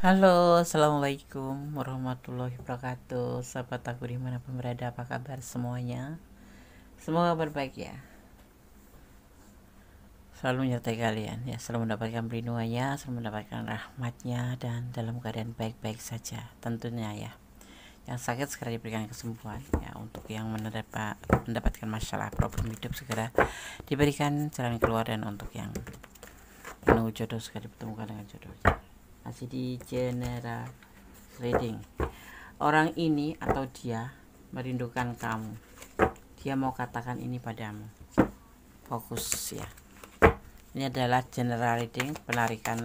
Halo, assalamualaikum warahmatullahi wabarakatuh. Sahabat aku dimanapun berada, apa kabar semuanya? Semoga berbaik ya. Selalu menyertai kalian ya, selalu mendapatkan perlindungannya, selalu mendapatkan rahmatnya, dan dalam keadaan baik-baik saja tentunya ya. Yang sakit segera diberikan kesembuhan ya, untuk yang mendapatkan masalah problem hidup segera diberikan jalan keluar, dan untuk yang menunggu jodoh segera dipertemukan dengan jodohnya. Masih di general reading. Orang ini atau dia merindukan kamu. Dia mau katakan ini padamu. Fokus ya. Ini adalah general reading, penarikan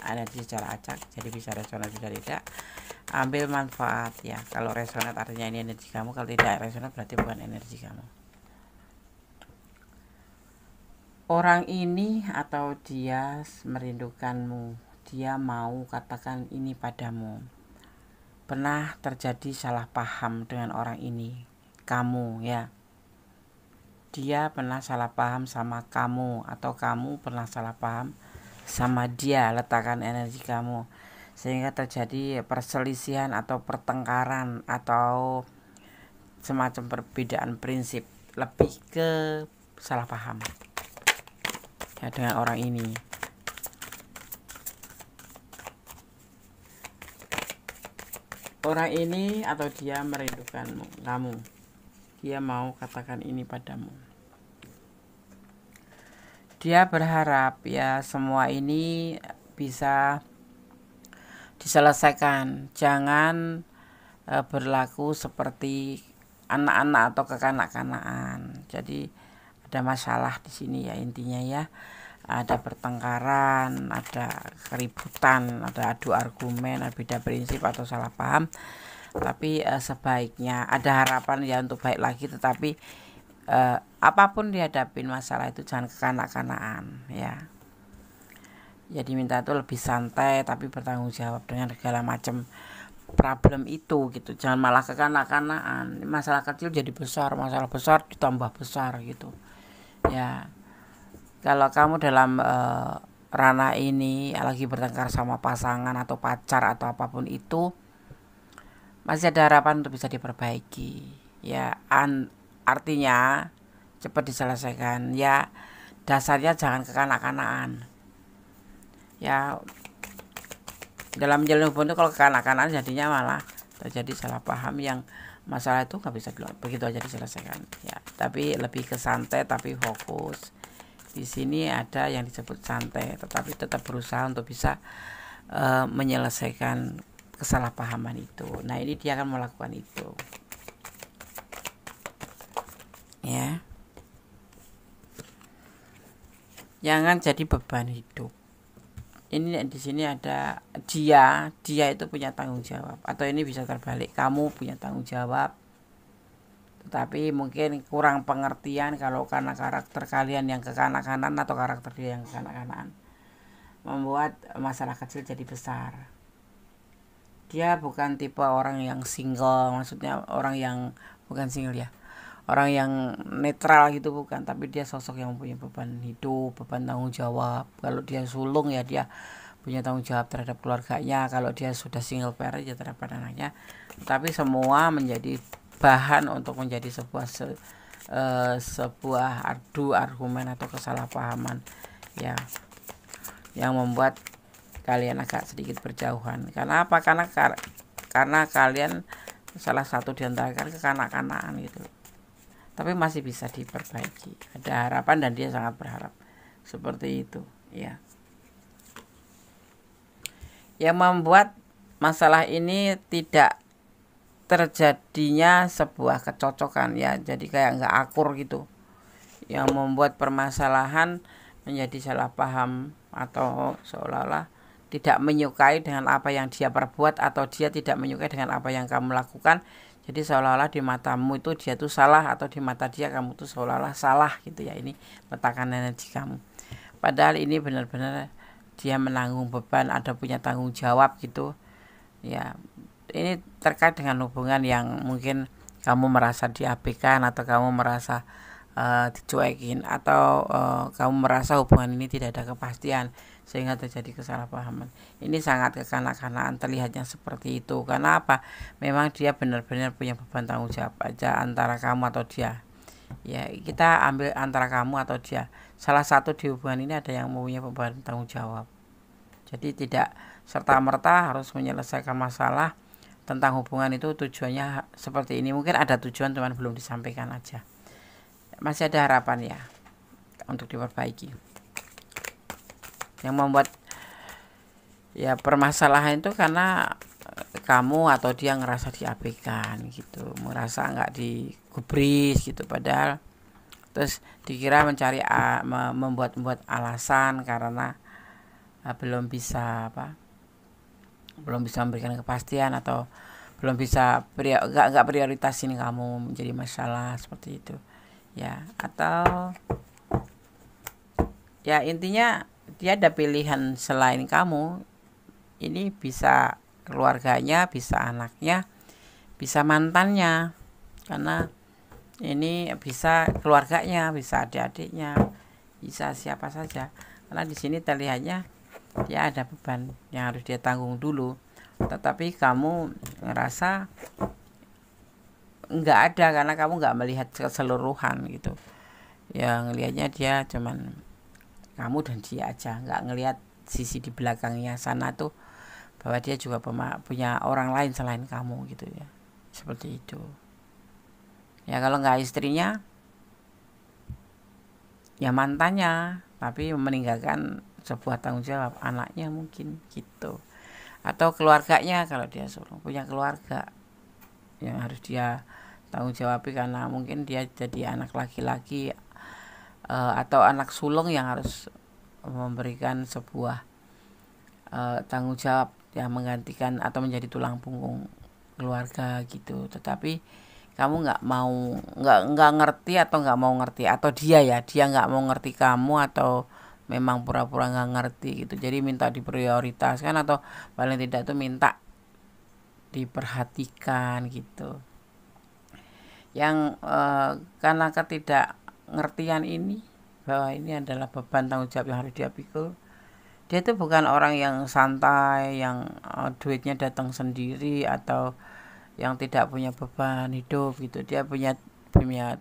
energi secara acak, jadi bisa resonat bisa tidak. Ambil manfaat ya. Kalau resonat artinya ini energi kamu, kalau tidak resonat berarti bukan energi kamu. Orang ini atau dia merindukanmu. Dia mau katakan ini padamu. Pernah terjadi salah paham dengan orang ini, kamu ya. Dia pernah salah paham sama kamu, atau kamu pernah salah paham sama dia. Letakkan energi kamu sehingga terjadi perselisihan atau pertengkaran atau semacam perbedaan prinsip, lebih ke salah paham ya dengan orang ini. Orang ini atau dia merindukan kamu. Dia mau katakan ini padamu. Dia berharap ya semua ini bisa diselesaikan. Jangan berlaku seperti anak-anak atau kekanak-kanakan. Jadi ada masalah di sini ya intinya ya. Ada pertengkaran, ada keributan, ada adu argumen, ada beda prinsip atau salah paham. Tapi sebaiknya ada harapan ya untuk baik lagi, tetapi apapun dihadapin masalah itu jangan kekanak-kanakan ya. Jadi minta itu lebih santai tapi bertanggung jawab dengan segala macam problem itu gitu. Jangan malah kekanak-kanakan. Masalah kecil jadi besar, masalah besar ditambah besar gitu ya. Kalau kamu dalam ranah ini lagi bertengkar sama pasangan atau pacar atau apapun itu, masih ada harapan untuk bisa diperbaiki ya. Artinya cepat diselesaikan ya. Dasarnya jangan kekanak-kanakan ya. Dalam menjalin hubungan itu kalau kekanak-kanakan jadinya malah terjadi salah paham yang masalah itu gak bisa begitu aja diselesaikan ya. Tapi lebih ke santai tapi fokus. Di sini ada yang disebut santai, tetapi tetap berusaha untuk bisa menyelesaikan kesalahpahaman itu. Nah ini dia akan melakukan itu, ya. Jangan jadi beban hidup. Ini di sini ada dia itu punya tanggung jawab, atau ini bisa terbalik, kamu punya tanggung jawab. Tapi mungkin kurang pengertian kalau karena karakter kalian yang kekanak-kanakan atau karakter dia yang kekanak-kanakan membuat masalah kecil jadi besar. Dia bukan tipe orang yang single, maksudnya orang yang bukan single ya, orang yang netral gitu bukan, tapi dia sosok yang punya beban hidup, beban tanggung jawab. Kalau dia sulung ya dia punya tanggung jawab terhadap keluarganya, kalau dia sudah single parent ya terhadap anaknya. Tapi semua menjadi bahan untuk menjadi sebuah adu argumen atau kesalahpahaman ya, yang membuat kalian agak sedikit berjauhan. Karena apa? Karena kalian salah satu di antara kalian kekanak-kanakan gitu. Tapi masih bisa diperbaiki. Ada harapan dan dia sangat berharap seperti itu ya. Yang membuat masalah ini tidak terjadinya sebuah kecocokan ya, jadi kayak nggak akur gitu, yang membuat permasalahan menjadi salah paham atau seolah-olah tidak menyukai dengan apa yang dia perbuat, atau dia tidak menyukai dengan apa yang kamu lakukan. Jadi seolah-olah di matamu itu dia tuh salah, atau di mata dia kamu tuh seolah-olah salah gitu ya. Ini letakkan energi kamu, padahal ini benar-benar dia menanggung beban, ada punya tanggung jawab gitu ya. Ini terkait dengan hubungan yang mungkin kamu merasa diabaikan, atau kamu merasa dicuekin, atau kamu merasa hubungan ini tidak ada kepastian. sehingga terjadi kesalahpahaman. Ini sangat kekanak-kanakan, terlihatnya seperti itu. Karena apa? Memang dia benar-benar punya beban tanggung jawab aja antara kamu atau dia. Ya, kita ambil antara kamu atau dia. Salah satu di hubungan ini ada yang mempunyai beban tanggung jawab. Jadi tidak serta-merta harus menyelesaikan masalah tentang hubungan itu tujuannya seperti ini. Mungkin ada tujuan cuman belum disampaikan aja. Masih ada harapan ya untuk diperbaiki. Yang membuat ya permasalahan itu karena kamu atau dia ngerasa diabaikan gitu, merasa nggak digubris gitu, padahal terus dikira mencari membuat alasan karena belum bisa memberikan kepastian atau belum bisa nggak prioritasin kamu menjadi masalah seperti itu ya. Atau ya intinya dia ada pilihan selain kamu. Ini bisa keluarganya, bisa anaknya, bisa mantannya, karena ini bisa keluarganya, bisa adik-adiknya, bisa siapa saja. Karena di sini terlihatnya dia ada beban yang harus dia tanggung dulu, tetapi kamu ngerasa nggak ada karena kamu nggak melihat keseluruhan gitu. Yang ngelihatnya dia cuman kamu dan dia aja, nggak ngelihat sisi di belakangnya sana tuh, bahwa dia juga punya orang lain selain kamu gitu ya, seperti itu ya. Kalau nggak istrinya ya mantannya, tapi meninggalkan sebuah tanggung jawab anaknya mungkin gitu. Atau keluarganya, kalau dia punya keluarga yang harus dia tanggung jawab karena mungkin dia jadi anak laki-laki atau anak sulung yang harus memberikan sebuah tanggung jawab yang menggantikan atau menjadi tulang punggung keluarga gitu. Tetapi kamu nggak ngerti atau nggak mau ngerti, atau dia nggak mau ngerti kamu, atau memang pura-pura nggak ngerti gitu. Jadi minta diprioritaskan atau paling tidak tuh minta diperhatikan gitu. Yang karena ketidakngertian ini, bahwa ini adalah beban tanggung jawab yang harus dia pikul. Dia itu bukan orang yang santai, yang duitnya datang sendiri, atau yang tidak punya beban hidup gitu. Dia punya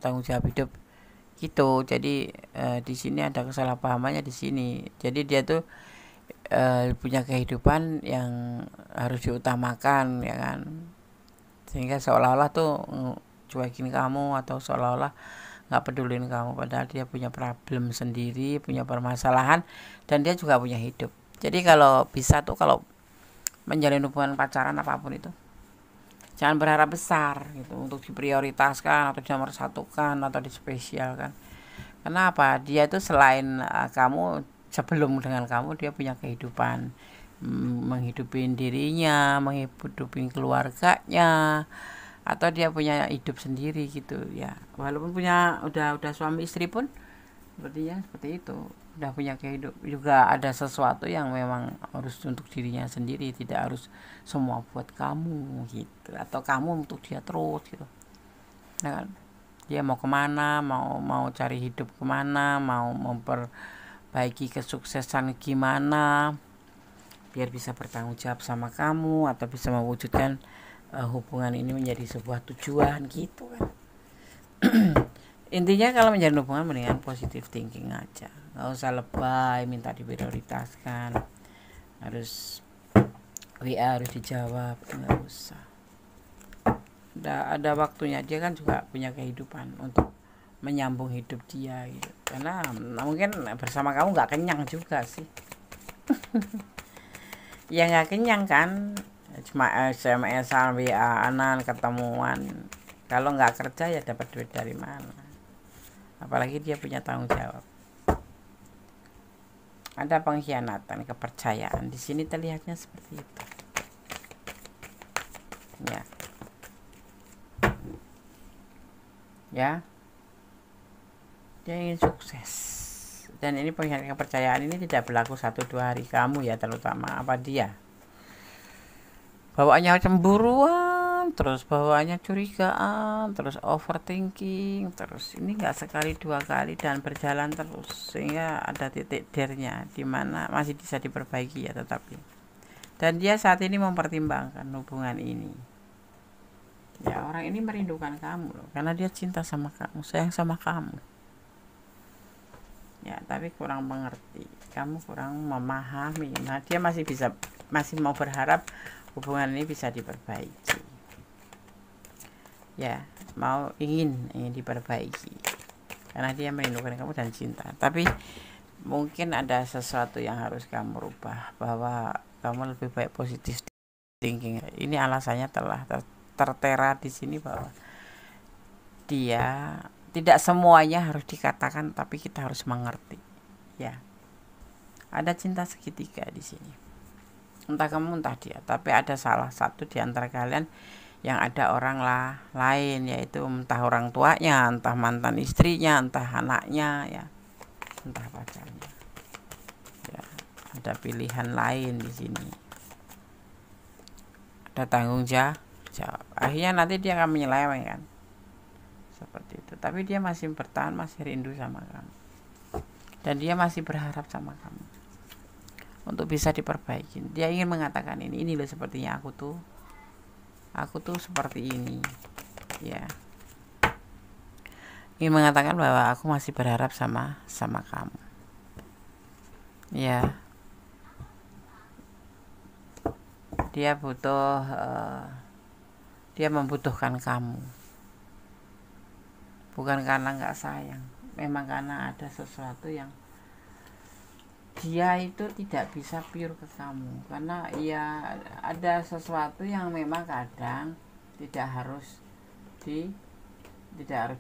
tanggung jawab hidup gitu. Jadi di sini ada kesalahpahamannya di sini. Jadi dia tuh punya kehidupan yang harus diutamakan ya kan. Sehingga seolah-olah tuh cuekin kamu atau seolah-olah nggak pedulin kamu, padahal dia punya problem sendiri, punya permasalahan, dan dia juga punya hidup. Jadi kalau bisa tuh, kalau menjalin hubungan pacaran apapun itu, jangan berharap besar gitu untuk diprioritaskan atau dinomor-satukan atau dispesialkan. Kenapa? Dia itu selain kamu, sebelum dengan kamu dia punya kehidupan, menghidupi dirinya, menghidupi keluarganya, atau dia punya hidup sendiri gitu ya. Walaupun udah suami istri pun sepertinya seperti itu, udah punya kehidupan juga, ada sesuatu yang memang harus untuk dirinya sendiri, tidak harus semua buat kamu gitu, atau kamu untuk dia terus gitu nah kan. Dia mau kemana, mau cari hidup kemana, mau memperbaiki kesuksesan gimana biar bisa bertanggung jawab sama kamu, atau bisa mewujudkan hubungan ini menjadi sebuah tujuan gitu kan. Intinya kalau menjalin hubungan mendingan positive thinking aja, nggak usah lebay minta diprioritaskan, harus WA harus dijawab, nggak usah. Ada waktunya, dia kan juga punya kehidupan untuk menyambung hidup dia gitu. Karena mungkin bersama kamu nggak kenyang juga sih. Ya nggak kenyang kan, cuma SMS-an, WA-an, ketemuan. Kalau nggak kerja ya dapat duit dari mana? Apalagi dia punya tanggung jawab. Ada pengkhianatan kepercayaan di sini, terlihatnya seperti itu. Ya, dia ingin sukses. Dan ini pengkhianatan kepercayaan ini tidak berlaku 1-2 hari, kamu ya terutama, apa dia bawaannya cemburuan terus, bawaannya curigaan, terus overthinking, terus ini nggak sekali dua kali dan berjalan terus, sehingga ada titik dernya di mana masih bisa diperbaiki ya tetapi. Dan dia saat ini mempertimbangkan hubungan ini. Ya, orang ini merindukan kamu loh, karena dia cinta sama kamu, sayang sama kamu. Ya, tapi kurang mengerti, kamu kurang memahami. Nah, dia masih mau berharap hubungan ini bisa diperbaiki. Ya, ingin diperbaiki karena dia merindukan kamu dan cinta. Tapi mungkin ada sesuatu yang harus kamu rubah, bahwa kamu lebih baik positif thinking. Ini alasannya telah tertera di sini, bahwa dia tidak semuanya harus dikatakan, tapi kita harus mengerti. Ya, ada cinta segitiga di sini. Entah kamu entah dia, tapi ada salah satu di antara kalian yang ada orang lain, yaitu entah orang tuanya, entah mantan istrinya, entah anaknya, ya, entah pacarnya. Ya, ada pilihan lain di sini. Ada tanggung jawab. Akhirnya nanti dia akan menyelewengkan. Seperti itu. Tapi dia masih bertahan, masih rindu sama kamu. Dan dia masih berharap sama kamu untuk bisa diperbaiki. Dia ingin mengatakan ini loh, sepertinya aku tuh seperti ini. Ya. Ingin mengatakan bahwa aku masih berharap sama kamu. Ya. Dia membutuhkan kamu. Bukan karena nggak sayang, memang karena ada sesuatu yang dia itu tidak bisa pure ke kamu, karena ya ada sesuatu yang memang kadang tidak harus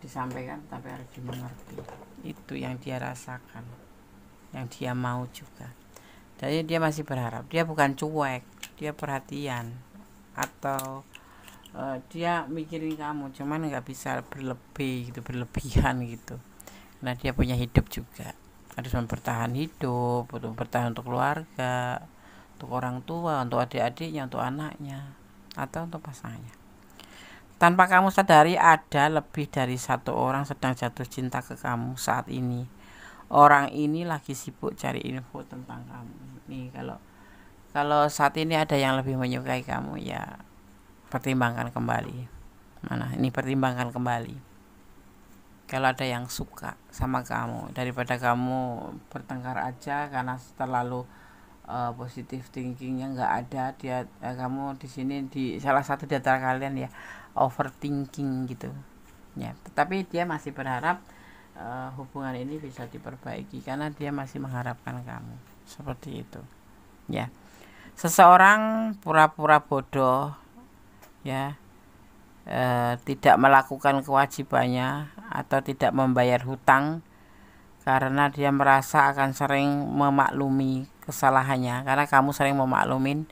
disampaikan, tapi harus dimengerti. Itu yang dia rasakan, yang dia mau juga. Jadi dia masih berharap. Dia bukan cuek, dia perhatian, atau dia mikirin kamu, cuman nggak bisa berlebihan gitu. Nah, dia punya hidup juga, harus mempertahan hidup, untuk bertahan untuk keluarga, untuk orang tua, untuk adik-adiknya, untuk anaknya, atau untuk pasangannya. Tanpa kamu sadari, ada lebih dari satu orang sedang jatuh cinta ke kamu saat ini. Orang ini lagi sibuk cari info tentang kamu. Nih, kalau saat ini ada yang lebih menyukai kamu, ya pertimbangkan kembali. Pertimbangkan kembali. Kalau ada yang suka sama kamu, daripada kamu bertengkar aja karena terlalu positif thinkingnya nggak ada, kamu di sini, di salah satu di antara kalian ya overthinking gitu. Ya, tetapi dia masih berharap hubungan ini bisa diperbaiki karena dia masih mengharapkan kamu. Seperti itu. Ya. Seseorang pura-pura bodoh, ya, tidak melakukan kewajibannya atau tidak membayar hutang karena dia merasa akan sering memaklumi kesalahannya, karena kamu sering memaklumin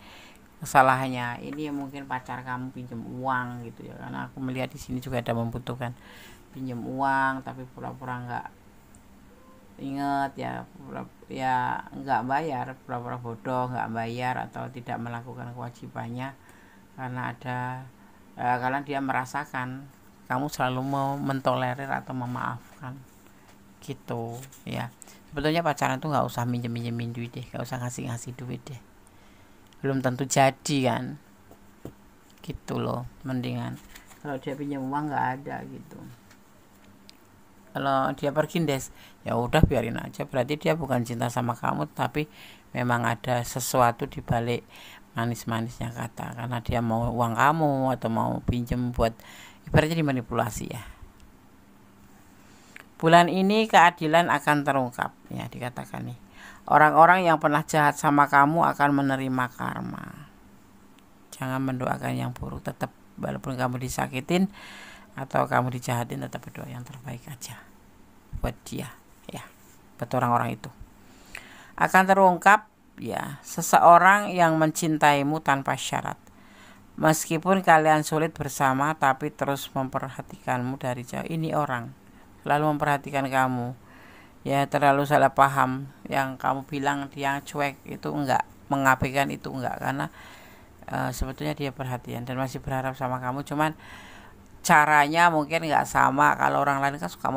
kesalahannya. Ini mungkin pacar kamu pinjam uang gitu ya, karena aku melihat di sini juga ada membutuhkan pinjam uang, tapi pura-pura nggak ingat, ya nggak bayar, pura-pura bodoh nggak bayar atau tidak melakukan kewajibannya karena dia merasakan kamu selalu mau mentolerir atau memaafkan gitu ya. Sebetulnya pacaran tuh nggak usah minjemin duit deh, nggak usah ngasih duit deh, belum tentu jadi kan gitu loh. Mendingan kalau dia pinjam uang nggak ada gitu, kalau dia pergi des, ya udah biarin aja, berarti dia bukan cinta sama kamu, tapi memang ada sesuatu di balik manis-manisnya kata, karena dia mau uang kamu atau mau pinjem buat ibaratnya dimanipulasi ya. Bulan ini keadilan akan terungkap ya, dikatakan nih. Orang-orang yang pernah jahat sama kamu akan menerima karma. Jangan mendoakan yang buruk, tetap walaupun kamu disakitin atau kamu dijahatin, tetap berdoa yang terbaik aja buat dia ya, buat orang-orang itu. Akan terungkap ya, seseorang yang mencintaimu tanpa syarat. Meskipun kalian sulit bersama, tapi terus memperhatikanmu dari jauh. Ini orang selalu memperhatikan kamu. Ya, terlalu salah paham. Yang kamu bilang dia cuek itu enggak, mengabaikan itu enggak, karena sebetulnya dia perhatian dan masih berharap sama kamu, cuman caranya mungkin nggak sama. Kalau orang lain kan suka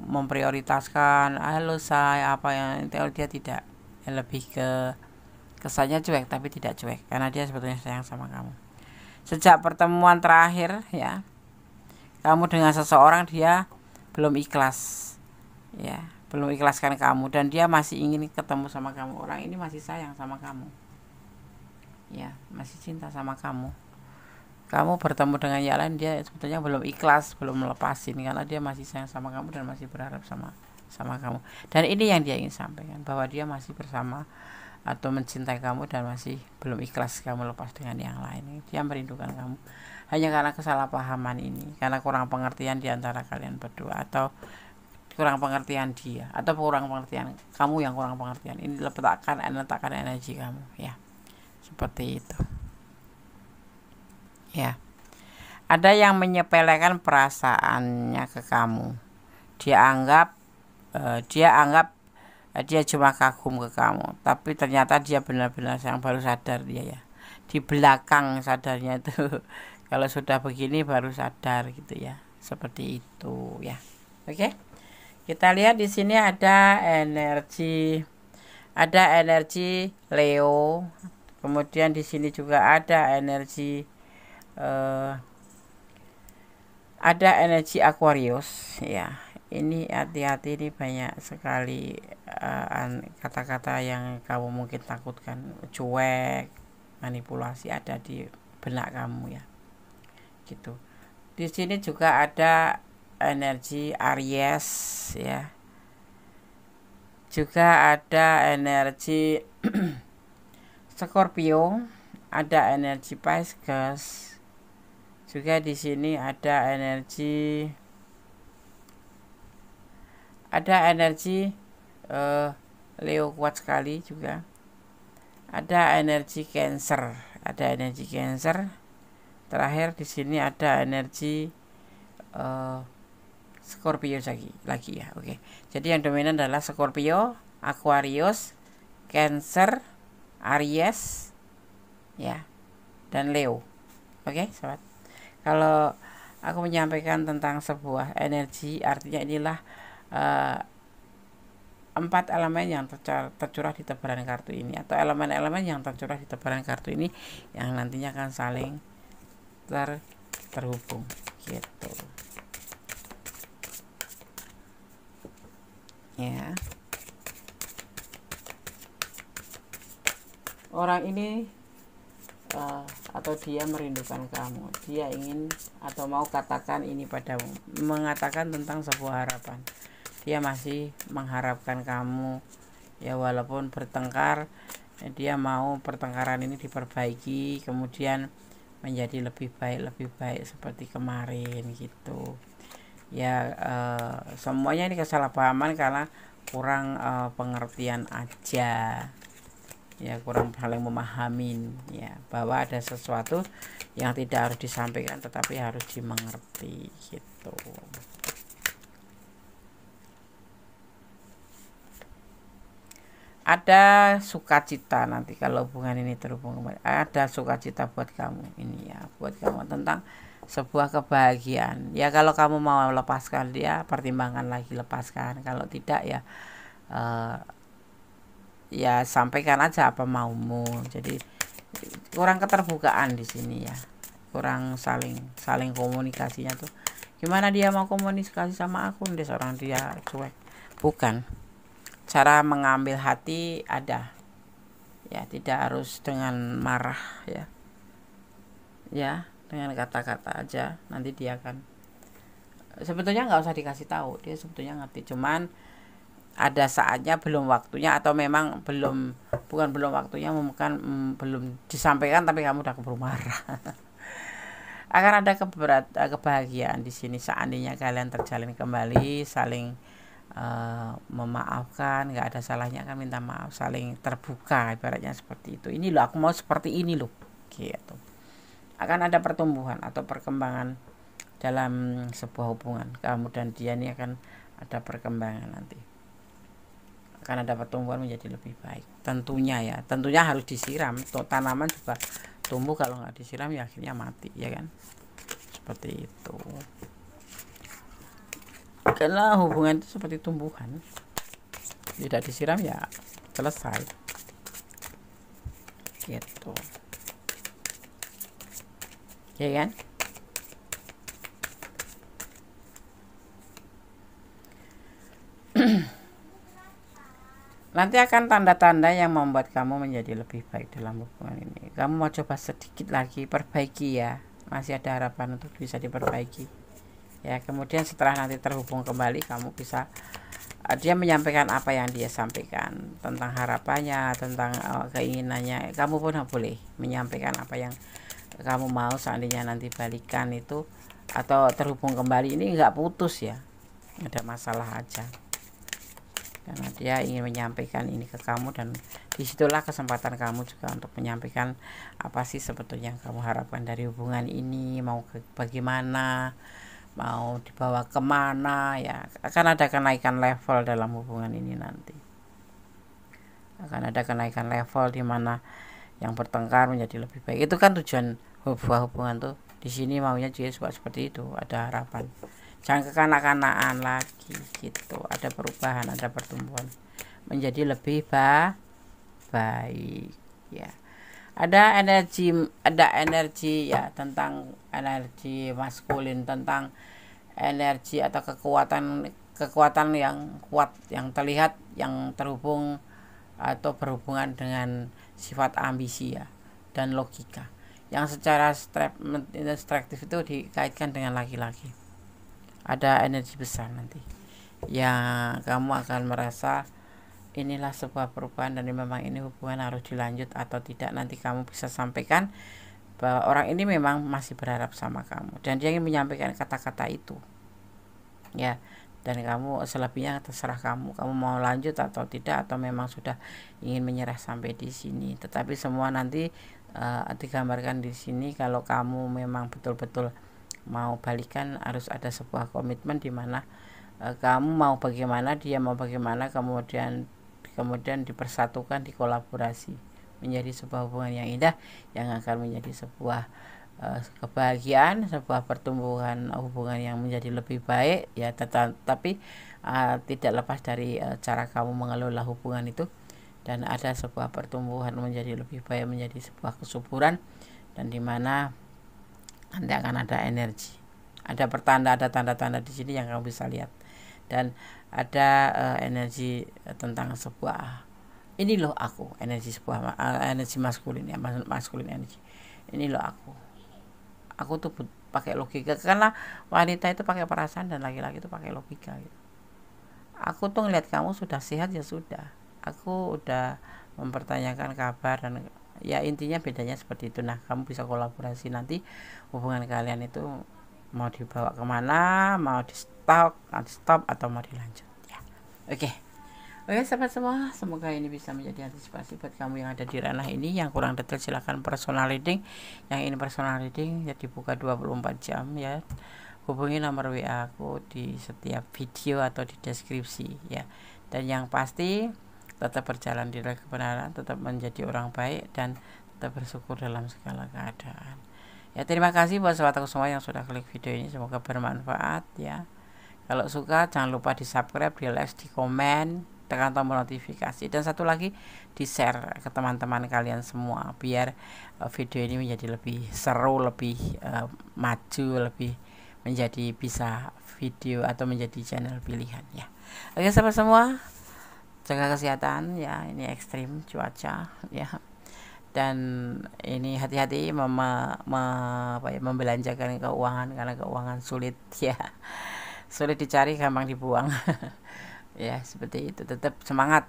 memprioritaskan halo saya apa yang kalau dia tidak, lebih ke kesannya cuek tapi tidak cuek karena dia sebetulnya sayang sama kamu. Sejak pertemuan terakhir ya kamu dengan seseorang, dia belum ikhlas ya, belum ikhlaskan kamu dan dia masih ingin ketemu sama kamu. Orang ini masih sayang sama kamu ya, masih cinta sama kamu. Kamu bertemu dengan yang lain, dia sebetulnya belum ikhlas, belum melepasin karena dia masih sayang sama kamu dan masih berharap sama kamu. Dan ini yang dia ingin sampaikan, bahwa dia masih bersama atau mencintai kamu dan masih belum ikhlas kamu lepas dengan yang lain. Dia merindukan kamu hanya karena kesalahpahaman ini, karena kurang pengertian di antara kalian berdua, atau kurang pengertian dia, atau kurang pengertian kamu yang kurang pengertian. Ini letakkan energi kamu ya, seperti itu ya. Ada yang menyepelekan perasaannya ke kamu. Dia anggap dia cuma kagum ke kamu, tapi ternyata dia benar-benar sayang. Baru sadar dia ya, di belakang sadarnya itu kalau sudah begini baru sadar gitu ya, seperti itu ya. Oke, kita lihat di sini ada energi Leo, kemudian di sini juga ada energi Aquarius ya. Ini hati-hati, ini banyak sekali kata-kata yang kamu mungkin takutkan, cuek, manipulasi ada di benak kamu ya, gitu. Di sini juga ada energi Aries ya, juga ada energi Scorpio, ada energi Pisces, juga di sini ada energi Leo kuat sekali juga. Ada energi Cancer, Terakhir di sini ada energi Scorpio lagi ya. Oke. Jadi yang dominan adalah Scorpio, Aquarius, Cancer, Aries ya, dan Leo. Oke, sobat. Kalau aku menyampaikan tentang sebuah energi, artinya inilah 4 elemen yang tercurah di tebaran kartu ini, atau elemen-elemen yang tercurah di tebaran kartu ini yang nantinya akan saling terhubung gitu ya. Orang ini atau dia merindukan kamu, dia ingin atau mau katakan ini padamu, mengatakan tentang sebuah harapan. Dia masih mengharapkan kamu ya, walaupun bertengkar, dia mau pertengkaran ini diperbaiki, kemudian menjadi lebih baik seperti kemarin gitu ya. Semuanya ini kesalahpahaman karena kurang pengertian aja ya, kurang saling memahamin ya, bahwa ada sesuatu yang tidak harus disampaikan tetapi harus dimengerti gitu. Ada sukacita nanti kalau hubungan ini terhubung kembali, ada sukacita buat kamu ini ya, buat kamu tentang sebuah kebahagiaan ya. Kalau kamu mau lepaskan dia, pertimbangkan lagi lepaskan. Kalau tidak ya ya sampaikan aja apa maumu. Jadi kurang keterbukaan di sini ya, kurang saling komunikasinya tuh. Gimana dia mau komunikasi sama aku, dia seorang dia cuek. Bukan, cara mengambil hati ada ya, tidak harus dengan marah ya, dengan kata-kata aja. Nanti dia akan, sebetulnya nggak usah dikasih tahu, dia sebetulnya ngerti, cuman ada saatnya belum waktunya, atau memang bukan belum waktunya, bukan belum disampaikan tapi kamu udah keburu marah. Akan ada kebahagiaan di sini seandainya kalian terjalin kembali, saling memaafkan, nggak ada salahnya kan minta maaf, saling terbuka, ibaratnya seperti itu. Ini loh, aku mau seperti ini loh gitu. Akan ada pertumbuhan atau perkembangan dalam sebuah hubungan. Kamu dan dia ini akan ada perkembangan nanti. akan ada pertumbuhan menjadi lebih baik. Tentunya ya, tentunya harus disiram. Tanaman juga tumbuh kalau nggak disiram ya akhirnya mati, ya kan? Seperti itu. Karena hubungan itu seperti tumbuhan, tidak disiram ya selesai. Gitu. Ya kan? Nanti akan tanda-tanda yang membuat kamu menjadi lebih baik dalam hubungan ini. Kamu mau coba sedikit lagi perbaiki ya. Masih ada harapan untuk bisa diperbaiki. Ya, kemudian setelah nanti terhubung kembali, kamu bisa dia menyampaikan apa yang dia sampaikan tentang harapannya, tentang keinginannya. Kamu pun boleh menyampaikan apa yang kamu mau seandainya nanti balikan itu atau terhubung kembali. Ini nggak putus ya, ada masalah aja. Karena dia ingin menyampaikan ini ke kamu, dan disitulah kesempatan kamu juga untuk menyampaikan apa sih sebetulnya yang kamu harapkan dari hubungan ini, mau bagaimana, mau dibawa kemana. Ya, akan ada kenaikan level dalam hubungan ini nanti. Akan ada kenaikan level di mana yang bertengkar menjadi lebih baik. Itu kan tujuan hubungan tuh. Di sini maunya juga seperti itu, ada harapan. Jangan kekanak-kanakan lagi gitu. Ada perubahan, ada pertumbuhan menjadi lebih baik ya. Ada energi ya, tentang energi maskulin, tentang energi atau kekuatan yang kuat, yang terlihat, yang terhubung atau berhubungan dengan sifat ambisi ya dan logika, yang secara instruktif itu dikaitkan dengan laki-laki. Ada energi besar nanti yang kamu akan merasa inilah sebuah perubahan, dan memang ini hubungan harus dilanjut atau tidak. Nanti kamu bisa sampaikan bahwa orang ini memang masih berharap sama kamu dan dia ingin menyampaikan kata-kata itu ya, dan kamu selebihnya terserah kamu mau lanjut atau tidak, atau memang sudah ingin menyerah sampai di sini. Tetapi semua nanti digambarkan di sini. Kalau kamu memang betul-betul mau balikan, harus ada sebuah komitmen di mana kamu mau bagaimana, dia mau bagaimana, kemudian dipersatukan, dikolaborasi menjadi sebuah hubungan yang indah yang akan menjadi sebuah kebahagiaan, sebuah pertumbuhan hubungan yang menjadi lebih baik ya. Tetapi tidak lepas dari cara kamu mengelola hubungan itu, dan ada sebuah pertumbuhan menjadi lebih baik, menjadi sebuah kesuburan, dan dimana nanti akan ada energi, ada tanda-tanda di sini yang kamu bisa lihat, dan ada energi tentang sebuah ini loh aku, energi sebuah energi maskulin ya, maskulin energi. Ini loh aku tuh pakai logika, karena wanita itu pakai perasaan dan laki-laki itu pakai logika gitu. Aku tuh ngeliat kamu sudah sehat ya sudah, aku udah mempertanyakan kabar, dan ya intinya bedanya seperti itu. Nah, kamu bisa kolaborasi nanti hubungan kalian itu mau dibawa kemana, mau di stop atau mau dilanjut ya. Oke, sahabat semua, semoga ini bisa menjadi antisipasi buat kamu yang ada di ranah ini. Yang kurang detail silahkan personal reading. Yang ini personal reading ya dibuka 24 jam ya. Hubungi nomor WA aku di setiap video atau di deskripsi ya. Dan yang pasti tetap berjalan di dalam kebenaran, tetap menjadi orang baik, dan tetap bersyukur dalam segala keadaan. Ya, terima kasih buat sahabatku semua yang sudah klik video ini, semoga bermanfaat ya. Kalau suka jangan lupa di subscribe, di like, di komen, tekan tombol notifikasi, dan satu lagi di share ke teman-teman kalian semua biar video ini menjadi lebih seru, lebih maju, lebih menjadi bisa video atau menjadi channel pilihan ya. Oke sahabat semua, jaga kesehatan ya, ini ekstrim cuaca ya, dan ini hati-hati membelanjakan keuangan, karena keuangan sulit ya, sulit dicari, gampang dibuang. Ya seperti itu. Tetap semangat.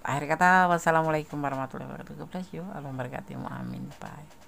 Akhir kata, wassalamualaikum warahmatullahi wabarakatuh. Allah memberkati. Amin. Bye.